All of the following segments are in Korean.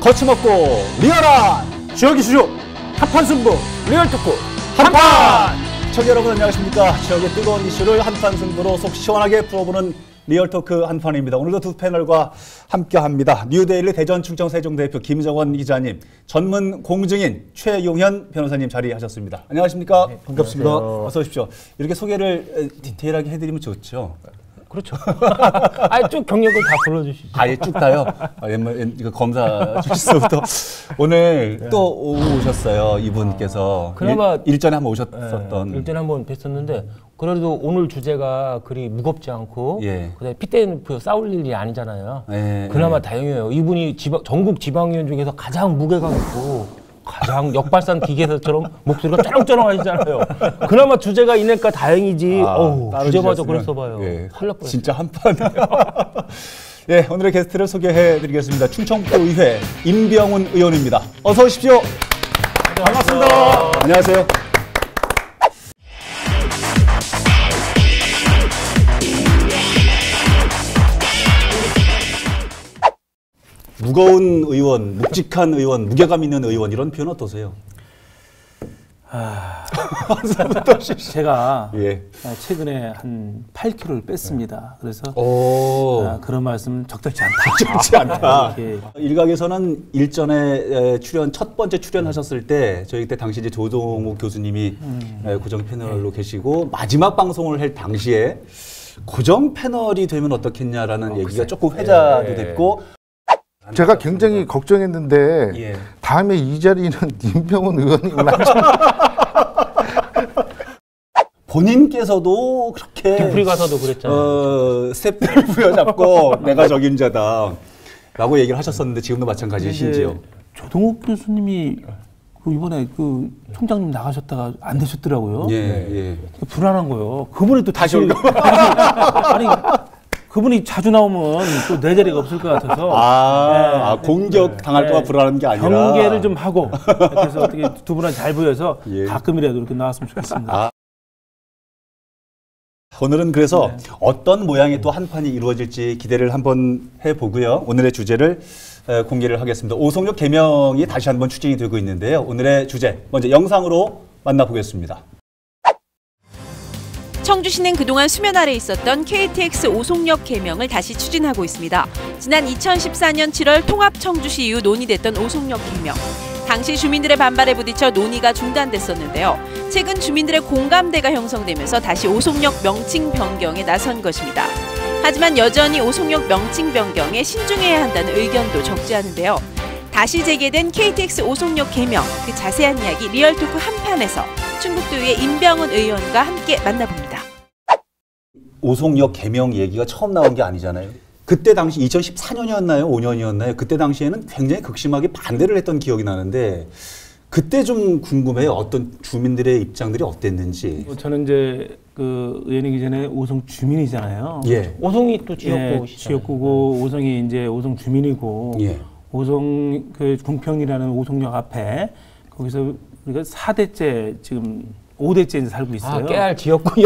거침없고 리얼한 지역 이슈 한판 승부 리얼토크 한판! 시청자 여러분 안녕하십니까. 지역의 뜨거운 이슈를 한판 승부로 속 시원하게 풀어보는 리얼토크 한판입니다. 오늘도 두 패널과 함께합니다. 뉴데일리 대전 충청 세종대표 김정원 기자님, 전문 공증인 최용현 변호사님 자리하셨습니다. 안녕하십니까. 네, 반갑습니다. 어서 오십시오. 이렇게 소개를 디테일하게 해드리면 좋죠. 그렇죠. 아예 쭉 경력을 다 불러주시죠. 아예 쭉 다요? 이거 검사 출신부터 오늘 네. 또 오셨어요. 이분께서. 그나마 일전에 한번 오셨었던. 네, 일전에 한번 뵀었는데 그래도 오늘 주제가 그리 무겁지 않고 예. 그다음에 핏대는 싸울 일이 아니잖아요. 예, 그나마 예. 다행이에요. 이분이 전국 지방의원 중에서 가장 무게감 있고 가장 역발산 기계사처럼 목소리가 쩌렁쩌렁 하시잖아요. 그나마 주제가 있으니까 다행이지. 주제마저 그랬어 봐요. 예. 큰일 날 뻔했어요. 진짜 한판. 예, 오늘의 게스트를 소개해드리겠습니다. 충청도의회 임병훈 의원입니다. 어서 오십시오. 반갑습니다. 안녕하세요. 무거운 의원, 묵직한 의원, 무게감 있는 의원 이런 표현 어떠세요? 제가 예. 최근에 한 8kg를 뺐습니다. 그래서 그런 말씀 적절치 않다. 적절치 않다. 일각에서는 일전에 첫 번째 출연하셨을 때 저희 그때 당시 이제 조동욱 교수님이 고정 패널로 계시고 마지막 방송을 할 당시에 고정 패널이 되면 어떻겠냐라는 얘기가 조금 회자도 됐고. 제가 굉장히 걱정했는데 예. 다음에 이 자리는 임병훈 의원이 올라가죠. 본인께서도 그렇게 뒷풀이 가서도 그랬잖아요. 스텝들을 부여잡고 내가 적임자다라고 얘기를 하셨었는데 지금도 마찬가지신지요? 조동욱 교수님이 이번에 그 총장님 나가셨다가 안 되셨더라고요. 예. 불안한 거예요. 그분이 또 다시 아니 그분이 자주 나오면 또 내 자리가 없을 것 같아서 공격 당할까 봐 불안한 게 아니라 경계를 좀 하고 그래서 어떻게 두 분한테 잘 보여서 예. 가끔이라도 이렇게 나왔으면 좋겠습니다. 오늘은 그래서 어떤 모양의 또 한판이 이루어질지 기대를 한번 해보고요. 오늘의 주제를 공개를 하겠습니다. 오송역 개명이 다시 한번 추진이 되고 있는데요. 오늘의 주제 먼저 영상으로 만나보겠습니다. 청주시는 그동안 수면 아래 있었던 KTX 오송역 개명을 다시 추진하고 있습니다. 지난 2014년 7월 통합 청주시 이후 논의됐던 오송역 개명. 당시 주민들의 반발에 부딪혀 논의가 중단됐었는데요. 최근 주민들의 공감대가 형성되면서 다시 오송역 명칭 변경에 나선 것입니다. 하지만 여전히 오송역 명칭 변경에 신중해야 한다는 의견도 적지 않은데요. 다시 재개된 KTX 오송역 개명, 그 자세한 이야기 리얼토크 한판에서 충북도의회 임병훈 의원과 함께 만나봅니다. 오송역 개명 얘기가 처음 나온 게 아니잖아요. 그때 당시 2014년이었나요? 5년이었나요? 그때 당시에는 굉장히 극심하게 반대를 했던 기억이 나는데 그때 좀 궁금해요. 어떤 주민들의 입장들이 어땠는지. 저는 이제 그 의원이기 전에 오송 주민이잖아요. 예. 오송이 또 지역구시잖아요. 지역구고 오송이 이제 오송 주민이고 예. 오송 그 궁평이라는 오송역 앞에 거기서 우리가 4대째 지금 5대째 이제 살고 있어요. 깨알 지역구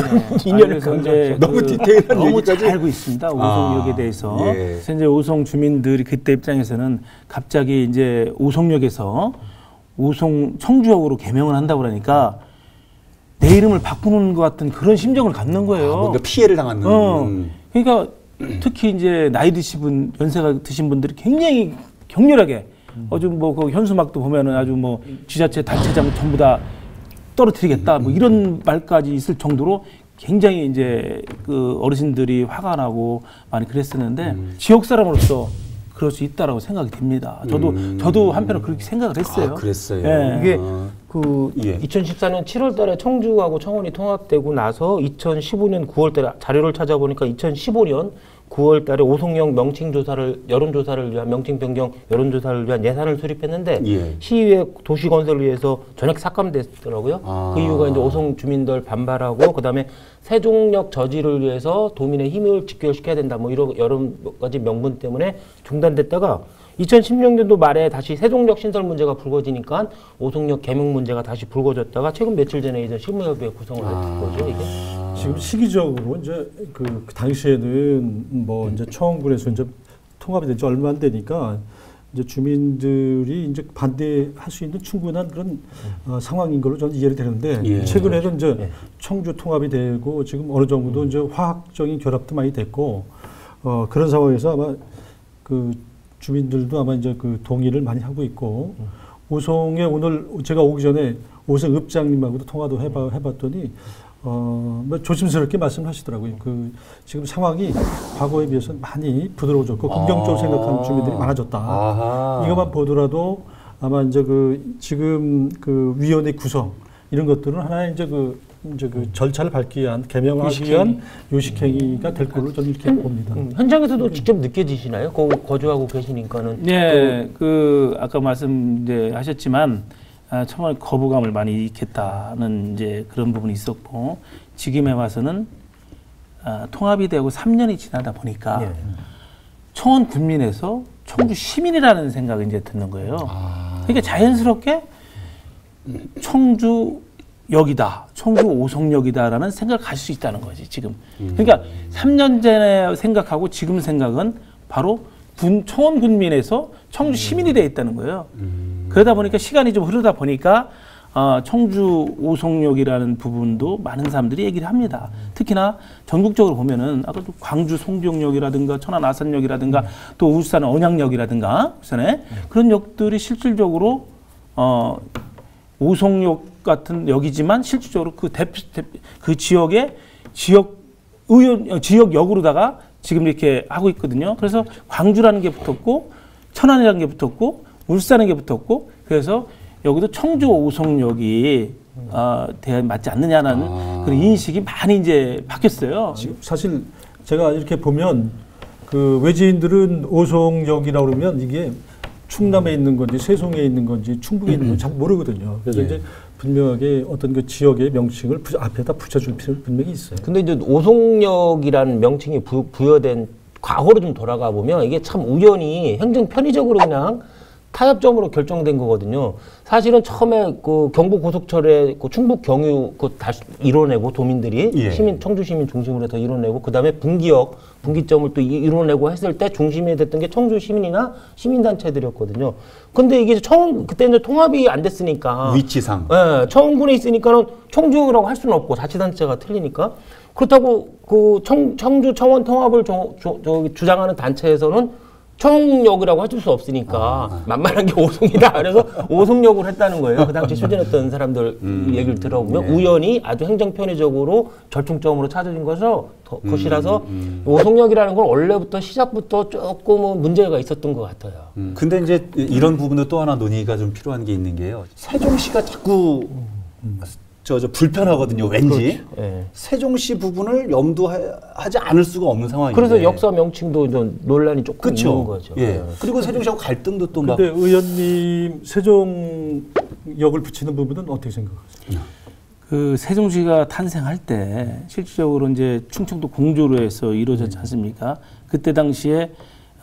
인연을 이제 너무 디테일한 너무 얘기까지 잘 알고 있습니다. 오송역에 대해서. 예. 그래서 이제 오송 주민들이 그때 입장에서는 갑자기 이제 오송역에서 오송 청주역으로 개명을 한다고 그러니까 내 이름을 바꾸는 것 같은 그런 심정을 갖는 거예요. 뭔가 피해를 당하는. 그러니까 특히 이제 나이 드신 연세가 드신 분들이 굉장히 격렬하게 아주 뭐 그 현수막도 보면은 아주 뭐 지자체 단체장 전부 다 떨어뜨리겠다 뭐 이런 말까지 있을 정도로 굉장히 이제 그 어르신들이 화가 나고 많이 그랬었는데 지역 사람으로서 그럴 수 있다라고 생각이 됩니다. 저도 한편으로 그렇게 생각을 했어요. 그랬어요. 예. 이게 그 2014년 7월달에 청주하고 청원이 통합되고 나서 2015년 9월달에 자료를 찾아보니까 2015년 9월달에 오송역 여론조사를 위한 명칭 변경 여론조사를 위한 예산을 수립했는데 예. 시의회 도시 건설을 위해서 전액 삭감됐더라고요. 그 이유가 이제 오송 주민들 반발하고 그다음에 세종역 저지를 위해서 도민의 힘을 직결시켜야 된다. 뭐 이런 여러 가지 명분 때문에 중단됐다가 2016년도 말에 다시 세종역 신설 문제가 불거지니까 오송역 개명 문제가 다시 불거졌다가 최근 며칠 전에 이제 실무협의회 구성을 했던 거죠, 이게. 지금 시기적으로 이제 그 당시에는 뭐 이제 청원군에서 이제 통합이 된 지 얼마 안 되니까 이제 주민들이 이제 반대할 수 있는 충분한 그런 상황인 걸로 저는 이해를 되는데 예. 최근에는 이제 예. 청주 통합이 되고 지금 어느 정도 이제 화학적인 결합도 많이 됐고 그런 상황에서 아마 그 주민들도 아마 이제 그 동의를 많이 하고 있고 오송에 오늘 제가 오기 전에 오송 읍장님하고도 통화도 해봤더니 뭐 조심스럽게 말씀하시더라고요. 그 지금 상황이 과거에 비해서 많이 부드러워졌고 긍정적으로 생각하는 주민들이 많아졌다. 아하. 이것만 보더라도 아마 이제 그 지금 그 위원회 구성 이런 것들은 하나의 이제 그 절차를 밟기 위한 개명하기 위한 요식행위가 될 걸로 저는 이렇게 봅니다. 현장에서도 직접 느껴지시나요? 거주하고 계시니까는. 네, 그 아까 말씀 이제 하셨지만 처음에 거부감을 많이 잃겠다는 이제 그런 부분이 있었고 지금에 와서는 통합이 되고 3년이 지나다 보니까 예. 청원 군민에서 청주 시민이라는 생각이 이제 드는 거예요. 그러니까 자연스럽게 청주역이다, 청주 오송역이다라는 생각을 가질 수 있다는 거지 지금. 그러니까 3년 전에 생각하고 지금 생각은 바로 청원 군민에서 청주 시민이 되어 있다는 거예요. 그러다 보니까 시간이 좀 흐르다 보니까 청주 오송역이라는 부분도 많은 사람들이 얘기를 합니다. 특히나 전국적으로 보면은 아까 또 광주 송정역이라든가 천안 아산역이라든가 또 울산 언양역이라든가 울산에 그런 역들이 실질적으로 오송역 같은 역이지만 실질적으로 그 지역의 지역역으로다가 지금 이렇게 하고 있거든요. 그래서 광주라는 게 붙었고 천안이라는 게 붙었고 울산이라는 게 붙었고 그래서 여기도 청주 오송역이 맞지 않느냐는 그런 인식이 많이 이제 바뀌었어요. 지금 사실 제가 이렇게 보면 그 외지인들은 오송역이라고 그러면 이게 충남에 있는 건지 세송에 있는 건지 충북에 있는 건지 잘 모르거든요. 그래서 예. 이제 분명하게 어떤 그 지역의 명칭을 앞에다 붙여줄 필요 분명히 있어요. 근데 이제 오송역이라는 명칭이 부여된 과거로 좀 돌아가 보면 이게 참 우연히 행정 편의적으로 그냥 타협점으로 결정된 거거든요. 사실은 처음에 그 경부 고속철에 그 충북 경유 그 다시 이뤄내고 도민들이 예. 청주 시민 중심으로 해서 이뤄내고 그다음에 분기점을 또 이뤄내고 했을 때 중심이 됐던 게 청주 시민이나 시민단체들이었거든요. 근데 이게 그때 이제 통합이 안 됐으니까 위치상. 예, 청군에 있으니까는 청주라고 할 수는 없고 자치단체가 틀리니까 그렇다고 그 청주 청원 통합을 주장하는 단체에서는 청역이라고 해줄 수 없으니까 만만한 게 오송이다. 그래서 오송역을 했다는 거예요. 그 당시 추진했던 사람들 얘기를 들어보면 우연히 아주 행정 편의적으로 절충점으로 찾아진 것이라서 오송역이라는 건 원래부터 시작부터 조금은 문제가 있었던 것 같아요. 근데 이제 이런 부분도 또 하나 논의가 좀 필요한 게 있는 게요. 세종시가 자꾸 저 불편하거든요. 왠지 예. 세종시 부분을 염두하지 않을 수가 없는 상황인데. 그래서 역사 명칭도 좀 논란이 조금 그쵸? 있는 거죠. 예. 그리고 세종시하고 갈등도 또 막. 근데 의원님 세종역을 붙이는 부분은 어떻게 생각하세요? 그 세종시가 탄생할 때 실질적으로 이제 충청도 공조로에서 이루어졌지 않습니까? 그때 당시에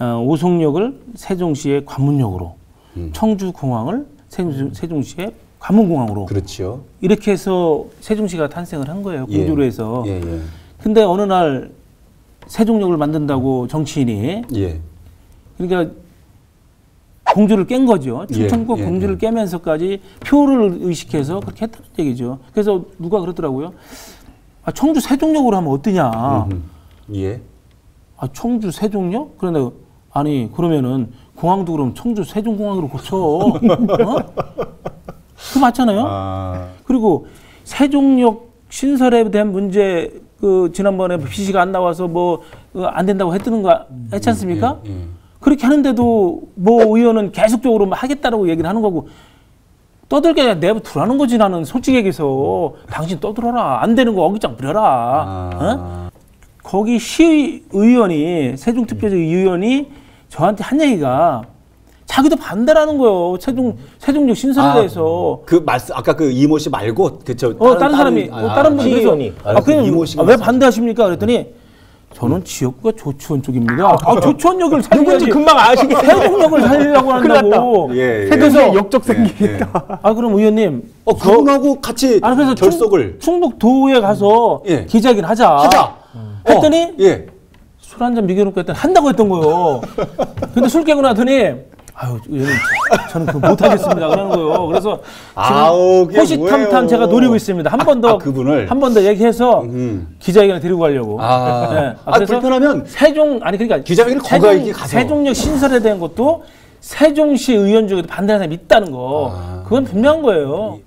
오송역을 세종시의 관문역으로, 청주공항을 세종시의 관문공항으로. 그렇죠. 이렇게 해서 세종시가 탄생을 한 거예요. 공조로 해서. 예. 근데 어느 날 세종역을 만든다고 정치인이 예. 그러니까 공주를 깬 거죠. 충청도 예, 공주를 깨면서까지 표를 의식해서 그렇게 했다는 얘기죠. 그래서 누가 그러더라고요. 청주 세종역으로 하면 어떠냐. 예. 청주 세종역? 그런데 아니 그러면은 공항도 그럼 청주 세종공항으로 고쳐. 그 맞잖아요. 그리고 세종역 신설에 대한 문제 그 지난번에 PC가 안 나와서 뭐 안 된다고 했던 거 했지 않습니까? 그렇게 하는데도 뭐 의원은 계속적으로 하겠다라고 얘기를 하는 거고 떠들게 내버두라는 거지. 나는 솔직히 얘기해서 당신 떠들어라. 안 되는 거 어깃장 부려라. 거기 시의원이 세종특별시 의원이 저한테 한 얘기가 자기도 반대라는 거예요. 세종역 신설에 대해서. 그 말씀 아까 그 이모 씨 말고 그저 다른 사람이 다른 분이 시의원이. 그냥 이모 씨가 왜 반대하십니까? 그랬더니 저는 지역구가 조치원 쪽입니다. 조치원역을 살려야지. 금방 아시게 세종역을 살리려고 한다고. 세종시에 역적 생기니까. 그럼 의원님. 그분하고 같이 그래서 결석을. 충북도에 가서 기자회견 하자. 했더니 술 한잔 미겨놓고 했더니 한다고 했던 거예요. 근데 술 깨고 나더니 아유, 저는 그거 못하겠습니다. 그러는 거예요. 그래서 아우, 지금 호시탐탐 제가 노리고 있습니다. 한 번 더, 그분을 한 번 더 얘기해서 기자회견에 데리고 가려고. 네. 그래서 불편하면 그러니까 기자회견을 거기 가서 세종역 신설에 대한 것도 세종시 의원 중에도 반대하는 사람이 있다는 거. 그건 분명한 거예요.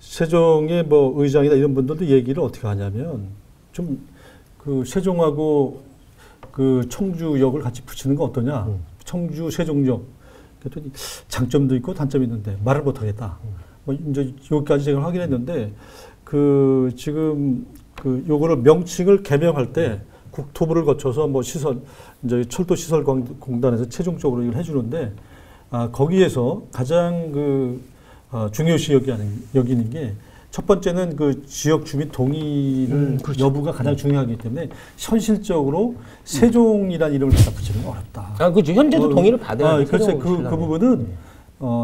세종의 뭐 의장이나 이런 분들도 얘기를 어떻게 하냐면 좀 그 세종하고 그 청주역을 같이 붙이는 거 어떠냐? 청주 세종역. 그랬더니 장점도 있고 단점이 있는데 말을 못 하겠다. 뭐 이제 여기까지 제가 확인했는데 그 지금 그 요거를 명칭을 개명할 때 국토부를 거쳐서 뭐 시설 이제 철도시설공단에서 최종적으로 이걸 해주는데 거기에서 가장 그 중요시 여기는 게 첫 번째는 그 지역 주민 동의를 그렇죠. 여부가 가장 중요하기 때문에 현실적으로 세종이라는 이름을 갖다 붙이는 건 어렵다. 그렇죠. 현재도 동의를 받아야 돼요. 글쎄 그 부분은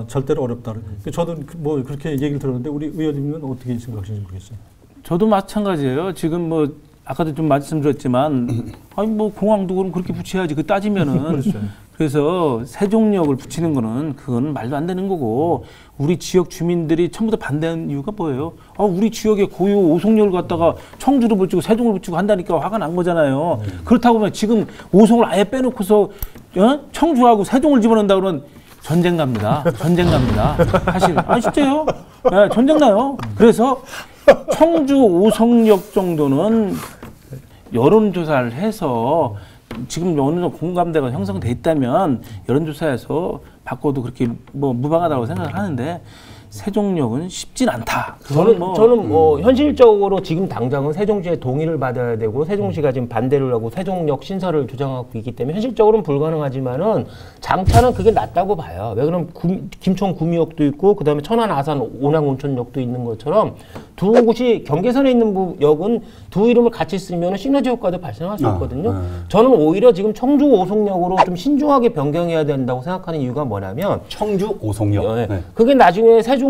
절대로 어렵다. 저도 뭐 그렇게 얘기를 들었는데 우리 의원님은 어떻게 생각하시는지 모르겠어요. 저도 마찬가지예요. 지금 뭐 아까도 좀 말씀드렸지만 아니 뭐 공항도 그럼 그렇게 붙여야지 그 따지면은 그렇죠. 그래서 세종역을 붙이는 거는 그건 말도 안 되는 거고 우리 지역 주민들이 전부 다 반대하는 이유가 뭐예요? 우리 지역에 고유 오송역을 갖다가 청주를 붙이고 세종을 붙이고 한다니까 화가 난 거잖아요. 그렇다고 하면 지금 오송을 아예 빼놓고서 청주하고 세종을 집어넣는다 그러면 전쟁 갑니다. 전쟁 갑니다. 사실 진짜요? 네, 전쟁 나요. 그래서 청주 오송역 정도는 여론조사를 해서 지금 어느 정도 공감대가 형성돼 있다면 여론조사에서 바꿔도 그렇게 뭐 무방하다고 생각을 하는데 세종역은 쉽진 않다. 저는 현실적으로 지금 당장은 세종시의 동의를 받아야 되고 세종시가 지금 반대를 하고 세종역 신설을 주장하고 있기 때문에 현실적으로는 불가능하지만은 장차는 그게 낫다고 봐요. 왜 그러면 김천 구미역도 있고 그다음에 천안 아산 온양 온천역도 있는 것처럼 두 곳이 경계선에 있는 역은 두 이름을 같이 쓰면 시너지 효과도 발생할 수 있거든요. 저는 오히려 지금 청주 오송역으로 좀 신중하게 변경해야 된다고 생각하는 이유가 뭐냐면 청주 오송역. 네. 그게 나중에 세종역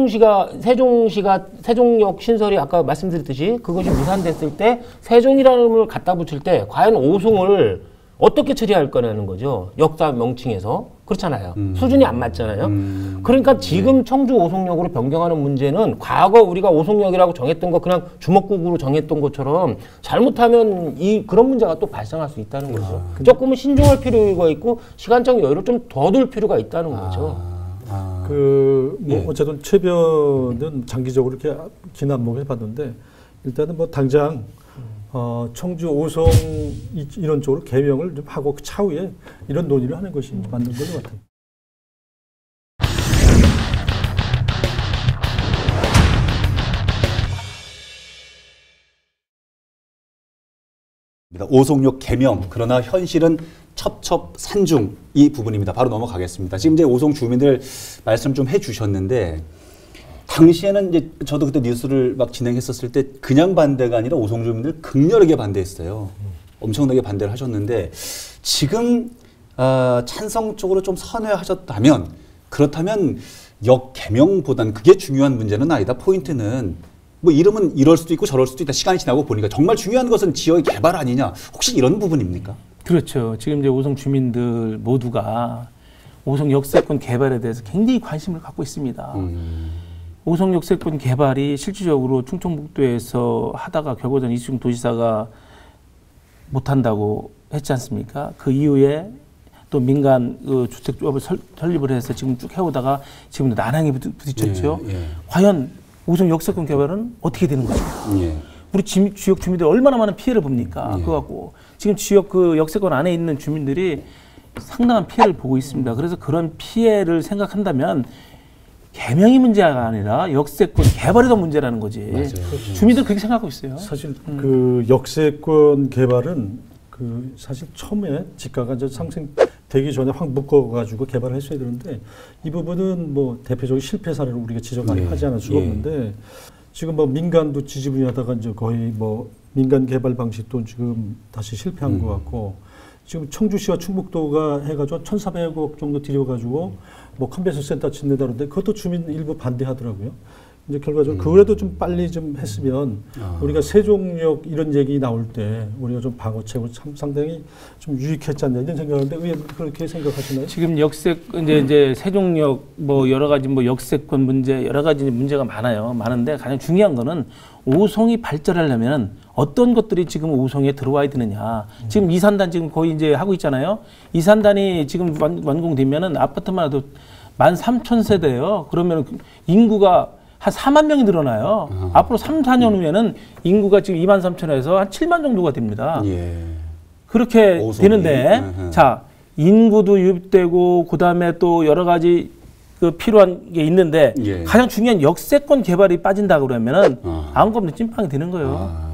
신설이 아까 말씀드렸듯이 그것이 무산됐을 때 세종이라는 이름을 갖다 붙일 때 과연 오송을 어떻게 처리할 거냐는 거죠. 역사 명칭에서. 그렇잖아요. 수준이 안 맞잖아요. 그러니까 지금 청주 오송역으로 변경하는 문제는 과거 우리가 오송역이라고 정했던 거 그냥 주먹구구로 정했던 것처럼 잘못하면 그런 문제가 또 발생할 수 있다는 거죠. 조금은 신중할 필요가 있고 시간적 여유를 좀 더 둘 필요가 있다는 거죠. 어쨌든 최변은 장기적으로 이렇게 긴 안목을 해봤는데 일단은 뭐 당장 청주 오송 이런 쪽으로 개명을 좀 하고 그 차후에 이런 논의를 하는 것이 맞는 것 같아요. 오송역 개명, 그러나 현실은 첩첩산중 이 부분입니다. 바로 넘어가겠습니다. 지금 이제 오송 주민들 말씀 좀 해주셨는데 당시에는 이제 저도 그때 뉴스를 막 진행했었을 때 그냥 반대가 아니라 오송 주민들 극렬하게 반대했어요. 엄청나게 반대를 하셨는데 지금 찬성 쪽으로 좀 선회하셨다면 그렇다면 역 개명보다는 그게 중요한 문제는 아니다. 포인트는 뭐 이름은 이럴 수도 있고 저럴 수도 있다. 시간이 지나고 보니까 정말 중요한 것은 지역의 개발 아니냐. 혹시 이런 부분입니까? 그렇죠. 지금 이제 오송 주민들 모두가 오송 역세권 개발에 대해서 굉장히 관심을 갖고 있습니다. 오송 역세권 개발이 실질적으로 충청북도에서 하다가 결국은 이수정 도지사가 못한다고 했지 않습니까? 그 이후에 또 민간 주택조합을 설립을 해서 지금 쭉 해오다가 지금 난항에 부딪혔죠. 과연 오송 역세권 개발은 어떻게 되는 거죠? 우리 지역 주민들 얼마나 많은 피해를 봅니까? 그거 갖고 지금 지역 그 역세권 안에 있는 주민들이 상당한 피해를 보고 있습니다. 그래서 그런 피해를 생각한다면 개명이 문제가 아니라 역세권 개발이 더 문제라는 거지. 맞아요. 주민들 그렇게 생각하고 있어요. 사실 그 역세권 개발은 그 사실 처음에 지가가 이제 상승되기 전에 확 묶어가지고 개발을 했어야 되는데 이 부분은 뭐 대표적인 실패 사례를 우리가 지적하지 않을 수가 없는데 지금 뭐 민간도 지지분이하다가 이제 거의 뭐 민간 개발 방식도 지금 다시 실패한 것 같고 지금 청주시와 충북도가 해가지고 1,400억 정도 들여가지고 뭐 컨벤션 센터 짓는다는데 그것도 주민 일부 반대하더라고요. 이제 결과적으로 그거라도 좀 빨리 좀 했으면 우리가 세종역 이런 얘기 나올 때 우리가 좀 방어책으로 참 상당히 좀 유익했지 않나 이런 생각하는데 의원님 그렇게 생각하시나요? 지금 이제 세종역 뭐 여러 가지 뭐 역세권 문제 여러 가지 문제가 많아요. 많은데 가장 중요한 거는 오송이 발전하려면 어떤 것들이 지금 오송에 들어와야 되느냐. 지금 이산단 지금 거의 이제 하고 있잖아요. 이산단이 지금 완공되면은 아파트만 해도 13,000세대예요. 그러면 인구가 한 4만 명이 늘어나요. 앞으로 3, 4년 후에는 인구가 지금 23,000에서 한 7만 정도가 됩니다. 예. 그렇게 오송이. 되는데 자 인구도 유입되고 그다음에 또 여러 가지 그 필요한 게 있는데 예. 가장 중요한 역세권 개발이 빠진다 그러면은 아무것도 찐빵이 되는 거예요.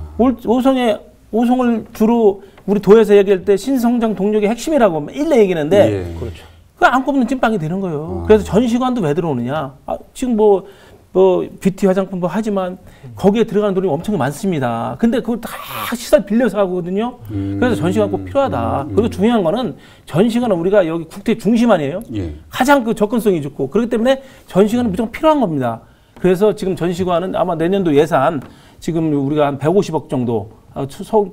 오송을 주로 우리 도에서 얘기할 때 신성장 동력의 핵심이라고 매일 얘기하는데 예. 그렇죠. 그 안고 없는 찐빵이 되는 거예요. 그래서 전시관도 왜 들어오느냐? 지금 뭐 뷰티 화장품 뭐 하지만 거기에 들어가는 돈이 엄청 많습니다. 근데 그걸 다 시설 빌려서 하거든요. 그래서 전시관 꼭 필요하다. 그리고 중요한 거는 전시관은 우리가 여기 국토의 중심 아니에요? 예. 가장 그 접근성이 좋고 그렇기 때문에 전시관은 무조건 필요한 겁니다. 그래서 지금 전시관은 아마 내년도 예산 지금 우리가 한 150억 정도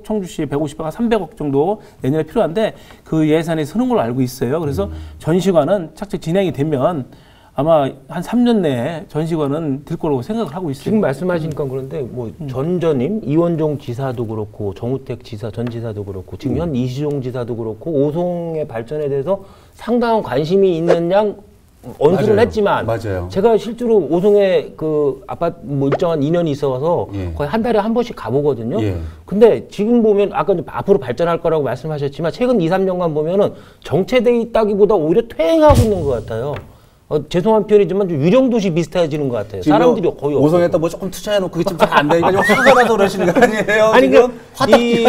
청주시에 150억, 한 300억 정도 내년에 필요한데 그 예산이 서는 걸로 알고 있어요. 그래서 전시관은 착착 진행이 되면 아마 한 3년 내에 전시관은 될 거라고 생각을 하고 있어요. 지금 말씀하시니까 그런데 뭐 전전임 이원종 지사도 그렇고 정우택 지사 전 지사도 그렇고 지금 현 이시종 지사도 그렇고 오송의 발전에 대해서 상당한 관심이 있는 양 언수를 맞아요. 했지만 맞아요. 제가 실제로 오송에 그 아파트 뭐 일정한 인연이 있어서 예. 거의 한 달에 한 번씩 가보거든요. 예. 근데 지금 보면 아까 이제 앞으로 발전할 거라고 말씀하셨지만 최근 2, 3년간 보면은 정체돼 있다기보다 오히려 퇴행하고 있는 것 같아요. 죄송한 표현이지만 좀 유령도시 비슷해지는 것 같아요. 사람들이 거의 오송에다 뭐 조금 투자해놓고 그게 좀 잘 안 되니까 좀 화가 나서 그러시는 거 아니에요? 아니 지금 이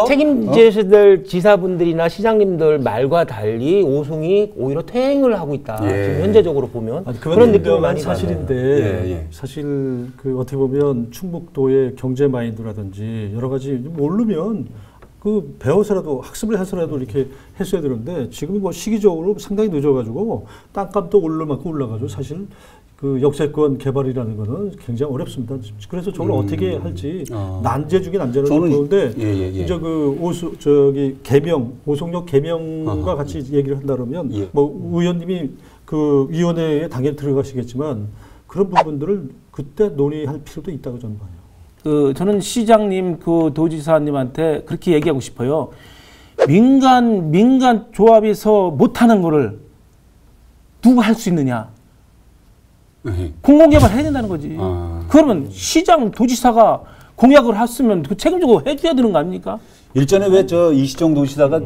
책임지시들 지사분들이나 시장님들 말과 달리 오송이 오히려 퇴행을 하고 있다. 예. 지금 현재적으로 보면 아니, 그런 느낌이 많이 사실인데 예, 예. 사실 그 어떻게 보면 충북도의 경제 마인드라든지 여러 가지 모르면 그 배워서라도 학습을 해서라도 이렇게 했어야 되는데 지금 뭐 시기적으로 상당히 늦어가지고 땅값도 올라만큼 올라가지고 사실 그 역세권 개발이라는 거는 굉장히 어렵습니다. 그래서 저걸 어떻게 할지 난제 중에 난제라고 보는데 이제 그 오송역 개명과 같이 얘기를 한다 그러면 뭐 의원님이 그 위원회에 당연히 들어가시겠지만 그런 부분들을 그때 논의할 필요도 있다고 저는 봐요. 저는 시장님, 그 도지사님한테 그렇게 얘기하고 싶어요. 민간 조합에서 못하는 거를 누가 할 수 있느냐? 공공개발 해야 된다는 거지. 그러면 시장, 도지사가 공약을 했으면 그 책임지고 해줘야 되는 거 아닙니까? 일전에 왜 저 이시정 도지사가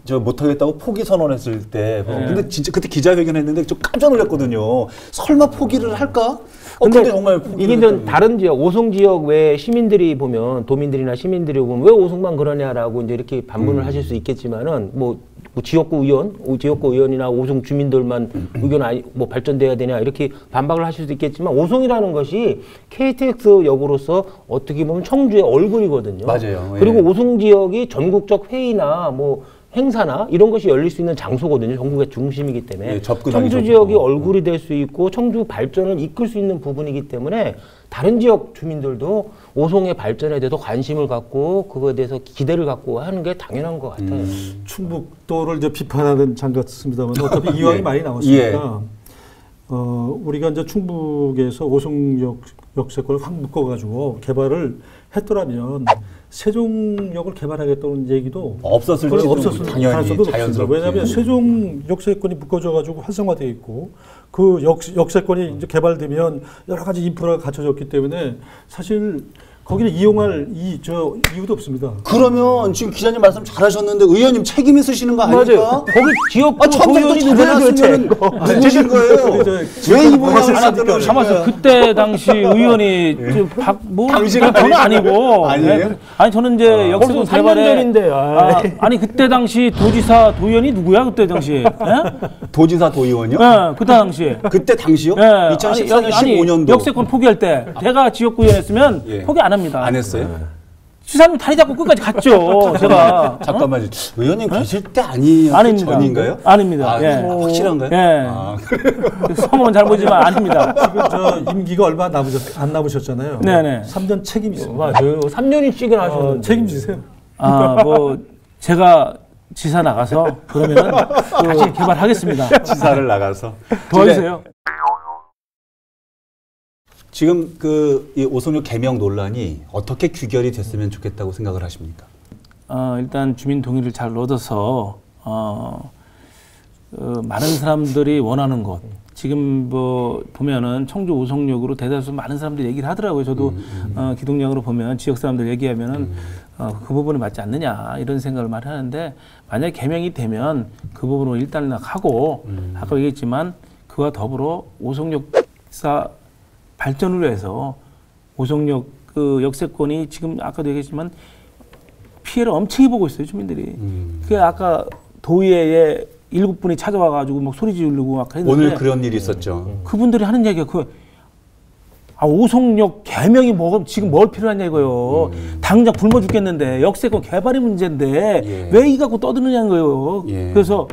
저 못하겠다고 포기 선언했을 때, 근데 진짜 그때 기자회견했는데 좀 깜짝 놀랐거든요. 설마 포기를 할까? 근데 정말 이게 좀 다른 지역, 오송 지역 외 시민들이 보면 도민들이나 시민들이 보면 왜 오송만 그러냐라고 이제 이렇게 반문을 하실 수 있겠지만은 뭐 지역구 의원이나 오송 주민들만 의견 뭐 발전돼야 되냐 이렇게 반박을 하실 수도 있겠지만 오송이라는 것이 KTX 역으로서 어떻게 보면 청주의 얼굴이거든요. 맞아요. 그리고 예. 오송 지역이 전국적 회의나 뭐 행사나 이런 것이 열릴 수 있는 장소거든요. 전국의 중심이기 때문에. 예, 접근하기 청주 좋고. 지역이 얼굴이 될 수 있고 청주 발전을 이끌 수 있는 부분이기 때문에 다른 지역 주민들도 오송의 발전에 대해서 관심을 갖고 그거에 대해서 기대를 갖고 하는 게 당연한 것 같아요. 충북도를 이제 비판하는 장 같습니다만 어차피 이왕이 많이 나왔으니까 우리가 이제 충북에서 오송역 역세권을 확 묶어가지고 개발을 했더라면 세종역을 개발하겠다는 얘기도 없었을 가능성도 높습니다. 왜냐하면 세종 역세권이 묶어져가지고 활성화되어 있고 그 역세권이 이제 개발되면 여러 가지 인프라가 갖춰졌기 때문에 사실 거기를 이용할 이유도 없습니다. 그러면 지금 기자님 말씀 잘하셨는데 의원님 책임 있으시는 거 아닙니까? 맞아요. 거기 지역구 처음부터 잘해놨으면 누구신 거예요? 왜 이 분야를 안 들어오신 가만있어. 거예요? 그때 당시 의원이 당신은 저는 아니고. 아니에요? 네. 아니 저는 이제 역세권 벌써 3년 개발에 전인데. 아니 그때 당시 도지사 도의원이 누구야 그때 당시? 도지사 도의원이요? 네, 그때 당시. 그때 당시요? 네. 2014년 15년도 역세권 포기할 때 제가 지역구 의원했으면 포기 안 합니다. 안 했어요? 지사님 다리 잡고 끝까지 갔죠. 제가. 잠깐만요. 의원님 계실 때 아니에요? 아닙니다. 전인가요? 아닙니다. 아, 예. 확실한가요? 예. 아, 성함은 잘 모르지만 아닙니다. 지금 저 임기가 얼마 안 남으셨잖아요. 네네. 3년 책임있습니다. 맞아요. 3년이씩이나 하셨는데. 책임지세요. 뭐 제가 지사 나가서 그러면은 다시 개발하겠습니다. 지사를 나가서. 도와주세요. 지금 이 오송역 개명 논란이 어떻게 귀결이 됐으면 좋겠다고 생각을 하십니까? 일단 주민 동의를 잘 얻어서 많은 사람들이 원하는 곳. 지금 뭐 보면은 청주 오송역으로 대다수 많은 사람들이 얘기를 하더라고요. 저도 기동역으로 보면 지역 사람들 얘기하면은 그 부분이 맞지 않느냐 이런 생각을 많이 하는데 만약에 개명이 되면 그 부분을 일단 하고 아까 얘기했지만 그와 더불어 오송역사 발전을 위해서 오송역 그 역세권이 지금 아까도 얘기했지만 피해를 엄청 보고 있어요 주민들이. 그 아까 도의회에 7분이 찾아와가지고 막 소리 지르고 막 했는데 오늘 그런 일이 있었죠. 그분들이 하는 얘기가 오송역 개명이 지금 뭘 필요하냐 이거요. 당장 굶어 죽겠는데 역세권 개발이 문제인데 왜 이 갖고 떠드느냐는 거예요. 그래서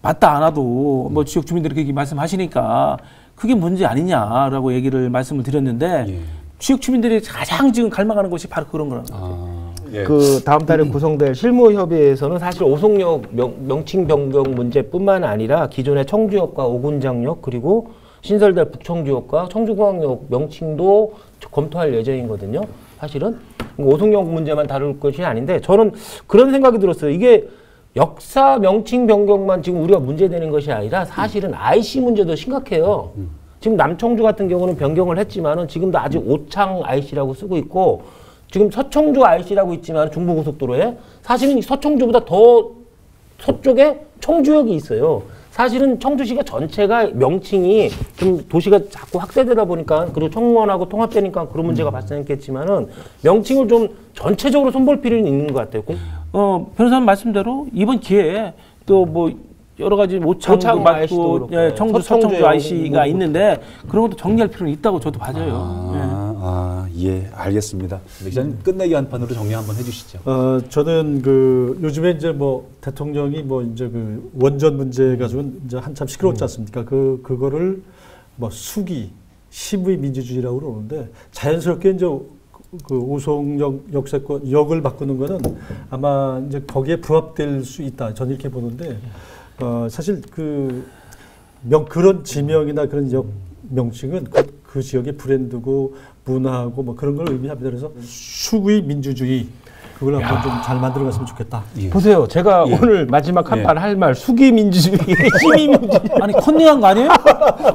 맞다 안 와도 뭐 지역 주민들이 그렇게 말씀하시니까 그게 문제 아니냐라고 말씀을 드렸는데 지역 주민들이 가장 지금 갈망하는 것이 바로 그런 거라는 거죠. 그 다음 달에 구성될 실무협의회에서는 사실 오송역 명칭 변경 문제뿐만 아니라 기존의 청주역과 오군장역 그리고 신설될 북청주역과 청주공항역 명칭도 검토할 예정이거든요. 사실은 오송역 문제만 다룰 것이 아닌데 저는 그런 생각이 들었어요. 이게 역사 명칭 변경만 지금 우리가 문제되는 것이 아니라 사실은 IC 문제도 심각해요. 지금 남청주 같은 경우는 변경을 했지만은 지금도 아직 오창 IC라고 쓰고 있고 지금 서청주 IC라고 있지만 중부고속도로에 사실은 서청주보다 더 서쪽에 청주역이 있어요. 사실은 청주시가 전체가 명칭이 좀 도시가 자꾸 확대되다 보니까 그리고 청원하고 통합되니까 그런 문제가 발생했겠지만은 명칭을 좀 전체적으로 손볼 필요는 있는 것 같아요. 변호사님 말씀대로 이번 기회에 또 뭐 여러 가지 오창도 맞고 청주 서청주 IC가 있는데 그런 것도 정리할 필요는 있다고 저도 봐져요. 예, 알겠습니다. 기자님 끝내기 한 판으로 정리 한번 해주시죠. 저는 요즘에 이제 뭐 대통령이 뭐 이제 원전 문제 가지고 이제 한참 시끄러웠지 않습니까? 그거를 뭐 수기, 시무의 민주주의라고 그러는데 자연스럽게 이제 오송역 역세권 역을 바꾸는 거는 아마 이제 거기에 부합될 수 있다. 저는 이렇게 보는데 사실 그런 지명이나 그런 역 명칭은 그 지역의 브랜드고 문화하고 뭐 그런 걸 의미합니다. 그래서 수구의 민주주의 그걸 한번 좀 잘 만들어갔으면 좋겠다. 보세요. 제가 오늘 마지막 한 판 할 말 수기 민주주의, 시민 민주주의. 아니 컨닝한 거 아니에요?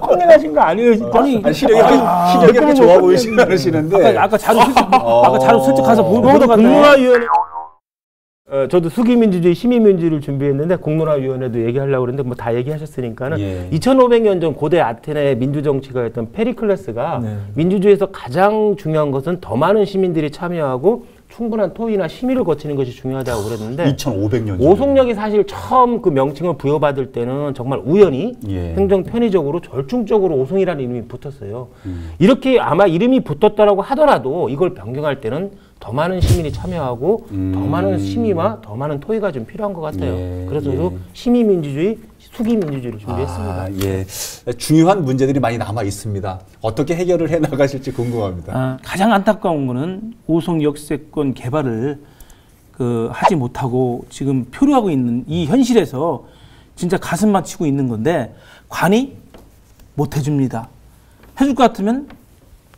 컨닝하신 거 아니에요? 진짜? 아니 시력이 그렇게 좋아 보이시는데 아까 자료 슬쩍 가서 보고 공론화위원회. 저도 수기민주주의, 시민민주주의를 준비했는데 공론화위원회도 얘기하려고 그랬는데 뭐 다 얘기하셨으니까는 2500년 전 고대 아테네 민주정치가였던 페리클레스가 민주주의에서 가장 중요한 것은 더 많은 시민들이 참여하고 충분한 토의나 심의를 거치는 것이 중요하다고 그랬는데 2500년 오송역이 사실 처음 그 명칭을 부여받을 때는 정말 우연히 행정 편의적으로 절충적으로 오송이라는 이름이 붙었어요. 이렇게 아마 이름이 붙었다라고 하더라도 이걸 변경할 때는 더 많은 시민이 참여하고 더 많은 심의와 더 많은 토의가 좀 필요한 것 같아요. 그래서 저도 시민민주주의, 수기민주주의를 준비했습니다. 중요한 문제들이 많이 남아 있습니다. 어떻게 해결을 해 나가실지 궁금합니다. 가장 안타까운 거는 오송 역세권 개발을 하지 못하고 지금 표류하고 있는 이 현실에서 진짜 가슴만 치고 있는 건데 관이 못 해줍니다. 해줄 것 같으면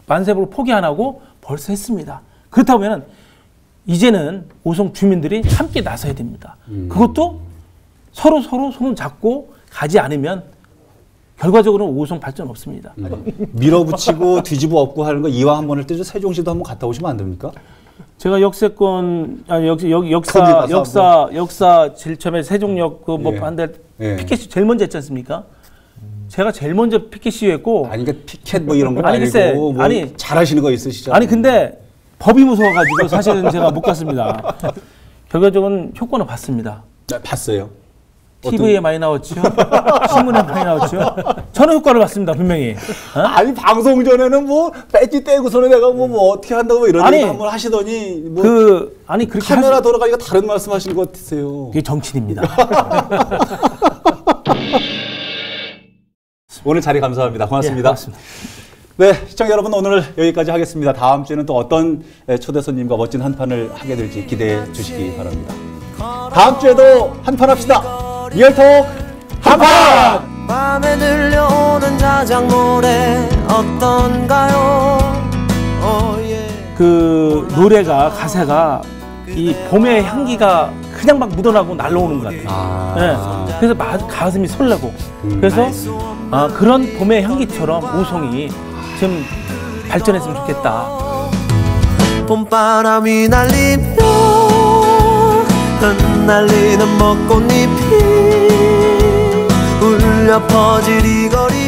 만세보를 포기 안 하고 벌써 했습니다. 그렇다면 이제는 오송 주민들이 함께 나서야 됩니다. 그것도 서로 손을 잡고 가지 않으면 결과적으로는 오송 발전 없습니다. 밀어붙이고 뒤집어 엎고 하는 거 이왕 한번 할 때 세종시도 한번 갔다 오시면 안 됩니까? 제가 역세권 역사 제일 처음에 세종역 한데 피켓 제일 먼저 했지 않습니까? 제가 제일 먼저 피켓 시위했고 아니 그러니까 피켓 뭐 이런 거 아니고 뭐 잘하시는 거 있으시죠? 아니 근데 법이 무서워가지고 사실은 제가 못 갔습니다. 결과적으로는 효과는 봤습니다. 봤어요. TV에 많이 나왔죠. 신문에 많이 나왔죠. 저는 효과를 봤습니다, 분명히. 어? 아니 방송 전에는 뭐 배지 떼고서는 내가 뭐 어떻게 한다고 뭐 이런 아니, 얘기 한번 하시더니 뭐 아니 그렇게 카메라 돌아가니까 다른 말씀하시는 것 같으세요. 그게 정치인입니다. 오늘 자리 감사합니다. 고맙습니다. 예, 고맙습니다. 네, 시청자 여러분 오늘 여기까지 하겠습니다. 다음 주에는 또 어떤 초대 손님과 멋진 한판을 하게 될지 기대해 주시기 바랍니다. 다음 주에도 한판 합시다. 리얼톡 한판! 밤에 들려오는 자작 노래 어떤가요? 그 노래가 가사가 이 봄의 향기가 그냥 막 묻어나고 날아오는 것 같아요. 네. 그래서 가슴이 설레고 그래서 그런 봄의 향기처럼 오송이 좀 발전했으면 좋겠다. 봄바람이 날리며 흩날리는 벚꽃잎이 울려 퍼질 이 거리